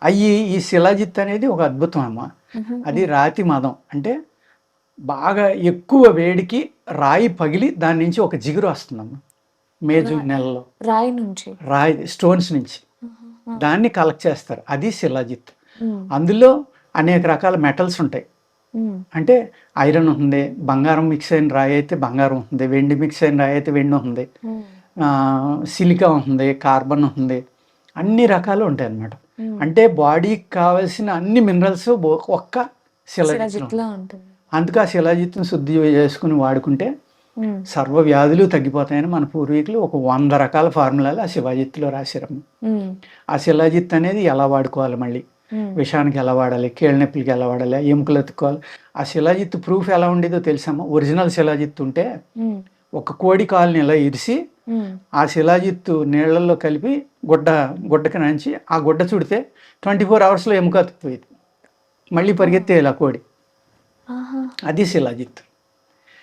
ఈ శిలాజిత్ అనేది ఒక అద్భుతం అమ్మ. అది రాతి మదం. అంటే బాగా ఎక్కువ వేడికి రాయి పగిలి దాని నుంచి ఒక జిగురు వస్తుందమ్మా. జూన్ నెలలో రాయి స్టోన్స్ నుంచి దాన్ని కలెక్ట్ చేస్తారు. అది శిలాజిత్. అందులో అనేక రకాల మెటల్స్ ఉంటాయి. అంటే ఐరన్ ఉంది, బంగారం మిక్స్ అయిన రాయి అయితే బంగారం ఉంటుంది, వెండి మిక్స్ అయిన రాయి అయితే వెండి ఉంటుంది, సిలికా ఉంటుంది, కార్బన్ ఉంటుంది, అన్ని రకాలు ఉంటాయి అన్నమాట. అంటే బాడీకి కావాల్సిన అన్ని మినరల్స్ ఒక్క శిలాజిత్తులో ఉంటుంది. అందుకే ఆ శిలాజిత్తును శుద్ధి చేసుకుని వాడుకుంటే సర్వ వ్యాధులు తగ్గిపోతాయని మన పూర్వీకులు ఒక 100 రకాల ఫార్ములాలు ఆ శిలాజిత్తులో రాశారమ్మ. ఆ శిలాజిత్ అనేది ఎలా వాడుకోవాలి, మళ్ళీ విషానికి ఎలా వాడాలి, కీళ్ళ నొప్పులకి ఎలా వాడాలి, ఎముకలు ఎత్తుకోవాలి. ఆ శిలాజిత్ ప్రూఫ్ ఎలా ఉండేదో తెలుసమ్మా. ఒరిజినల్ శిలాజిత్ ఉంటే ఒక కోడి కాలుని ఇలా ఇరిసి ఆ శిలాజిత్తు నీళ్లలో కలిపి గుడ్డకి నంచి ఆ గుడ్డ చుడితే 24 అవర్స్లో ఎముక అతుకుపోయేది. మళ్ళీ పరిగెత్తేయాలి ఆ కోడి. అది శిలాజిత్.